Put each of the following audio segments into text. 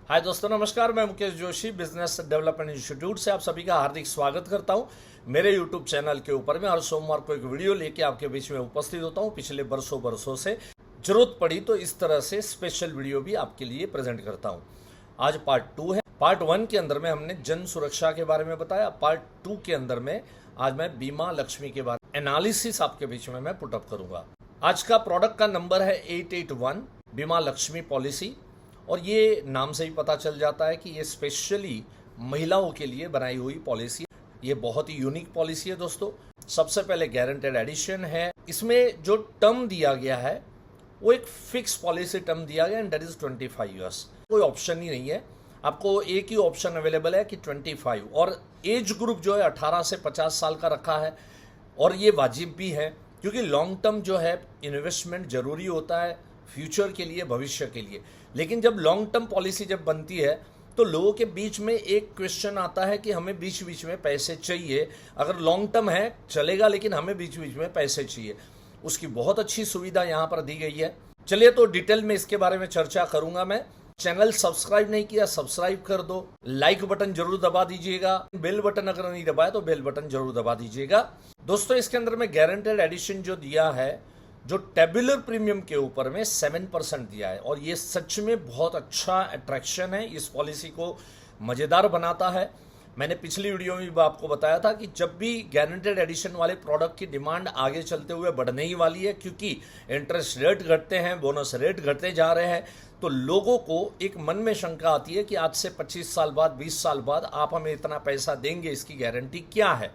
हाय दोस्तों, नमस्कार। मैं Mukesh Joshi business development institute से आप सभी का हार्दिक स्वागत करता हूं। मेरे यूट्यूब चैनल के ऊपर मैं हर सोमवार को एक वीडियो लेके आपके बीच में उपस्थित होता हूं। पिछले बरसों से जरूरत पड़ी तो इस तरह से स्पेशल वीडियो भी आपके लिए प्रेजेंट करता हूं। आज पार्ट 2 है। पार्ट 1 के अंदर में हमने जन सुरक्षा के बारे में बताया। पार्ट 2 के अंदर में आज मैं बीमा लक्ष्मी के बारे में एनालिसिस आपके बीच में मैं पुटअप करूंगा। आज का प्रोडक्ट का नंबर है 881 बीमा लक्ष्मी पॉलिसी, और ये नाम से ही पता चल जाता है कि ये स्पेशली महिलाओं के लिए बनाई हुई पॉलिसी। ये बहुत ही यूनिक पॉलिसी है दोस्तों। सबसे पहले गारंटेड एडिशन है। इसमें जो टर्म दिया गया है वो एक फिक्स पॉलिसी टर्म दिया गया, एंड दैट इज 25 ईयर्स। कोई ऑप्शन ही नहीं है, आपको एक ही ऑप्शन अवेलेबल है कि 25, और एज ग्रुप जो है 18 से 50 साल का रखा है। और ये वाजिब भी है क्योंकि लॉन्ग टर्म जो है इन्वेस्टमेंट जरूरी होता है फ्यूचर के लिए, भविष्य के लिए। लेकिन जब लॉन्ग टर्म पॉलिसी जब बनती है तो लोगों के बीच में एक क्वेश्चन आता है कि हमें बीच बीच में पैसे चाहिए। अगर लॉन्ग टर्म है चलेगा, लेकिन हमें बीच बीच में पैसे चाहिए। उसकी बहुत अच्छी सुविधा यहाँ पर दी गई है। चलिए तो डिटेल में इसके बारे में चर्चा करूंगा मैं। चैनल सब्सक्राइब नहीं किया, सब्सक्राइब कर दो। लाइक बटन जरूर दबा दीजिएगा। बेल बटन अगर नहीं दबाया तो बेल बटन जरूर दबा दीजिएगा। दोस्तों, इसके अंदर में गारंटेड एडिशन जो दिया है, जो टेबुलर प्रीमियम के ऊपर में 7% दिया है, और ये सच में बहुत अच्छा अट्रैक्शन है। इस पॉलिसी को मज़ेदार बनाता है। मैंने पिछली वीडियो में भी आपको बताया था कि जब भी गारंटेड एडिशन वाले प्रोडक्ट की डिमांड आगे चलते हुए बढ़ने ही वाली है, क्योंकि इंटरेस्ट रेट घटते हैं, बोनस रेट घटते जा रहे हैं, तो लोगों को एक मन में शंका आती है कि आज से 25 साल बाद, 20 साल बाद आप हमें इतना पैसा देंगे, इसकी गारंटी क्या है।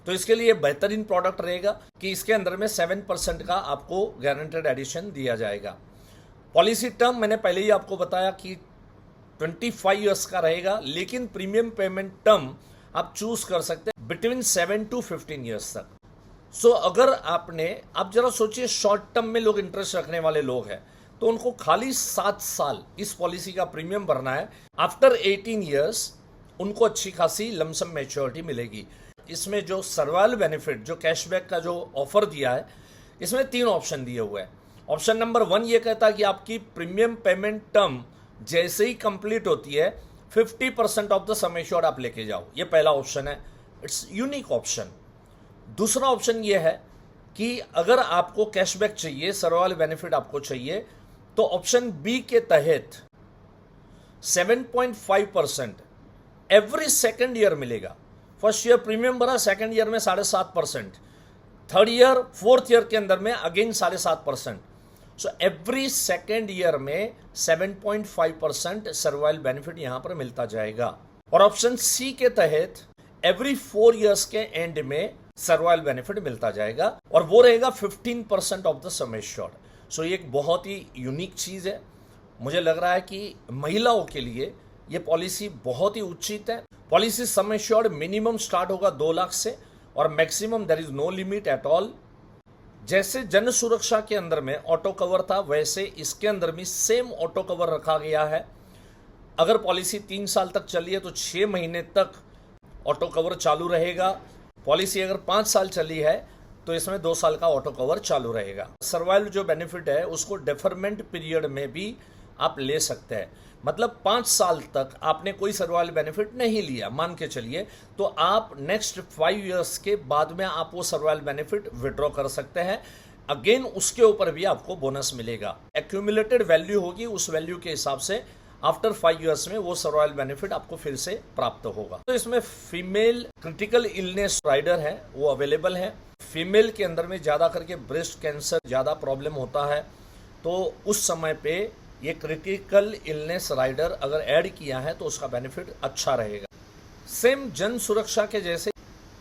तो इसके लिए बेहतरीन प्रोडक्ट रहेगा कि इसके अंदर में 7% का आपको गारंटेड एडिशन दिया जाएगा। पॉलिसी टर्म मैंने पहले ही आपको बताया कि 25 ईयर्स का रहेगा, लेकिन प्रीमियम पेमेंट टर्म आप चूज कर सकते हैं बिटवीन 7 to 15 ईयर्स तक। सो अगर आप जरा सोचिए, शॉर्ट टर्म में लोग इंटरेस्ट रखने वाले लोग हैं तो उनको खाली 7 साल इस पॉलिसी का प्रीमियम भरना है। आफ्टर 18 ईयर्स उनको अच्छी खासी लमसम मैच्योरिटी मिलेगी। इसमें जो सर्वाइवल बेनिफिट, जो कैशबैक का जो ऑफर दिया है, इसमें 3 ऑप्शन दिए हुए हैं। ऑप्शन नंबर 1 ये कहता है कि आपकी प्रीमियम पेमेंट टर्म जैसे ही कंप्लीट होती है 50% ऑफ द सम एश्योर्ड आप लेके जाओ। ये पहला ऑप्शन है, इट्स यूनिक ऑप्शन। दूसरा ऑप्शन ये है कि अगर आपको कैशबैक चाहिए, सर्वाइवल बेनिफिट आपको चाहिए, तो ऑप्शन बी के तहत 7.5% एवरी सेकेंड ईयर मिलेगा। फर्स्ट ईयर प्रीमियम भरा, सेकेंड ईयर में 7.5%, थर्ड ईयर, फोर्थ ईयर के अंदर में again 7.5%। So every second year में 7.5% सर्वाइवल बेनिफिट यहां पर मिलता जाएगा। और ऑप्शन सी के तहत एवरी 4 ईयर्स के एंड में सर्वाइवल बेनिफिट मिलता जाएगा, और वो रहेगा 15% ऑफ द सम एश्योर्ड। सो ये एक बहुत ही यूनिक चीज है। मुझे लग रहा है कि महिलाओं के लिए ये पॉलिसी बहुत ही उचित है। Policy sum assured minimum start होगा 2 लाख से, और maximum there is no limit at all. जैसे जन सुरक्षा के अंदर में ऑटो कवर था, वैसे इसके अंदर भी सेम ऑटो कवर रखा गया है। अगर पॉलिसी 3 साल तक चली है तो 6 महीने तक ऑटो कवर चालू रहेगा। पॉलिसी अगर 5 साल चली है तो इसमें 2 साल का ऑटो कवर चालू रहेगा। सर्वाइवल जो बेनिफिट है उसको डेफरमेंट पीरियड में भी आप ले सकते हैं। मतलब 5 साल तक आपने कोई सर्वाइवल बेनिफिट नहीं लिया, मान के चलिए, तो आप नेक्स्ट 5 ईयर्स के बाद में आप वो सर्वाइवल बेनिफिट विड्रॉ कर सकते हैं। अगेन उसके ऊपर भी आपको बोनस मिलेगा। एक्यूमुलेटेड वैल्यू होगी, उस वैल्यू के हिसाब से आफ्टर 5 ईयर्स में वो सर्वाइवल बेनिफिट आपको फिर से प्राप्त होगा। तो इसमें फीमेल क्रिटिकल इलनेस राइडर है, वो अवेलेबल है। फीमेल के अंदर में ज्यादा करके ब्रेस्ट कैंसर ज्यादा प्रॉब्लम होता है, तो उस समय पे ये क्रिटिकल इलनेस राइडर अगर ऐड किया है तो उसका बेनिफिट अच्छा रहेगा। सेम जन सुरक्षा के जैसे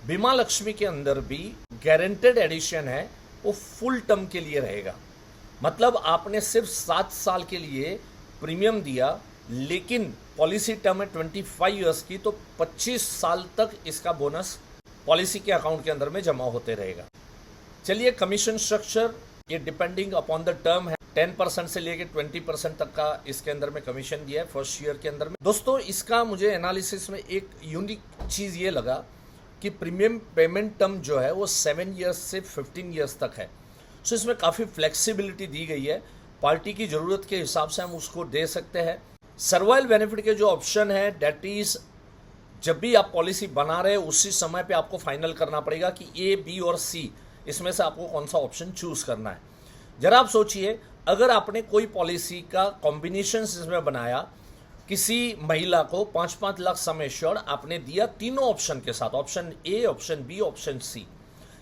बीमा लक्ष्मी के अंदर भी गारंटेड एडिशन है, वो फुल टर्म के लिए रहेगा। मतलब आपने सिर्फ 7 साल के लिए प्रीमियम दिया, लेकिन पॉलिसी टर्म है 25 ईयर्स की, तो 25 साल तक इसका बोनस पॉलिसी के अकाउंट के अंदर में जमा होते रहेगा। चलिए, कमीशन स्ट्रक्चर ये डिपेंडिंग अपॉन द टर्म है। 10% से लेके 20% तक का इसके अंदर में कमीशन दिया है फर्स्ट ईयर के अंदर में। दोस्तों, इसका मुझे एनालिसिस में एक यूनिक चीज ये लगा कि प्रीमियम पेमेंट टर्म जो है वो 7 ईयर्स से 15 ईयर्स तक है। सो इसमें काफ़ी फ्लेक्सिबिलिटी दी गई है। पार्टी की ज़रूरत के हिसाब से हम उसको दे सकते हैं। सर्वाइवल बेनिफिट के जो ऑप्शन है डेट इज जब भी आप पॉलिसी बना रहे हैं उसी समय पे आपको फाइनल करना पड़ेगा कि ए, बी और सी इसमें से आपको कौन सा ऑप्शन चूज करना है। जरा आप सोचिए, अगर आपने कोई पॉलिसी का कॉम्बिनेशन इसमें बनाया, किसी महिला को 5-5 लाख सम एश्योर्ड आपने दिया तीनों ऑप्शन के साथ, option A, option B, option C,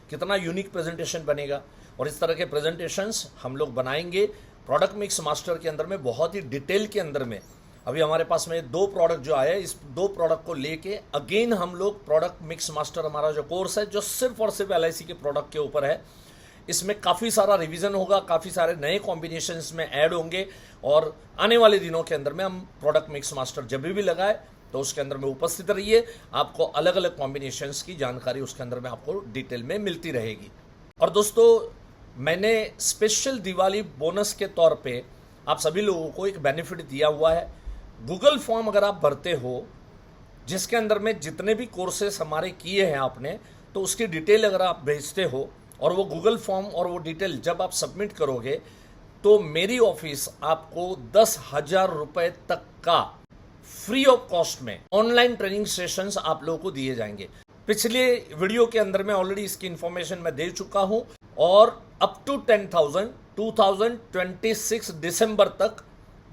कितना यूनिक प्रेजेंटेशन बनेगा। और इस तरह के प्रेजेंटेशंस हम लोग बनाएंगे प्रोडक्ट मिक्स मास्टर के अंदर में, बहुत ही डिटेल के अंदर में। अभी हमारे पास में 2 प्रोडक्ट जो आए, इस 2 प्रोडक्ट को लेके अगेन हम लोग प्रोडक्ट मिक्स मास्टर हमारा जो कोर्स है, जो सिर्फ और सिर्फ LIC के प्रोडक्ट के ऊपर है, इसमें काफ़ी सारा रिवीजन होगा, काफ़ी सारे नए कॉम्बिनेशंस में ऐड होंगे। और आने वाले दिनों के अंदर में हम प्रोडक्ट मिक्स मास्टर जब भी लगाए तो उसके अंदर में उपस्थित रहिए, आपको अलग अलग कॉम्बिनेशंस की जानकारी उसके अंदर में आपको डिटेल में मिलती रहेगी। और दोस्तों, मैंने स्पेशल दिवाली बोनस के तौर पे आप सभी लोगों को एक बेनिफिट दिया हुआ है। गूगल फॉर्म अगर आप भरते हो, जिसके अंदर में जितने भी कोर्सेस हमारे किए हैं आपने, तो उसकी डिटेल अगर आप भेजते हो और वो गूगल फॉर्म और वो डिटेल जब आप सबमिट करोगे तो मेरी ऑफिस आपको 10,000 रुपए तक का फ्री ऑफ कॉस्ट में ऑनलाइन ट्रेनिंग सेशंस आप लोगों को दिए जाएंगे। पिछले वीडियो के अंदर में ऑलरेडी इसकी इंफॉर्मेशन मैं दे चुका हूं, और अप टू 10,000 2026 दिसंबर तक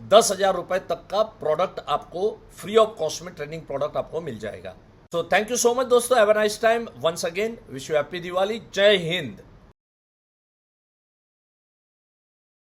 10,000 रुपए तक का प्रोडक्ट आपको फ्री ऑफ कॉस्ट में ट्रेनिंग प्रोडक्ट आपको मिल जाएगा। तो थैंक यू सो मच दोस्तों, have a nice time, once again wish you happy Diwali, जय हिंद।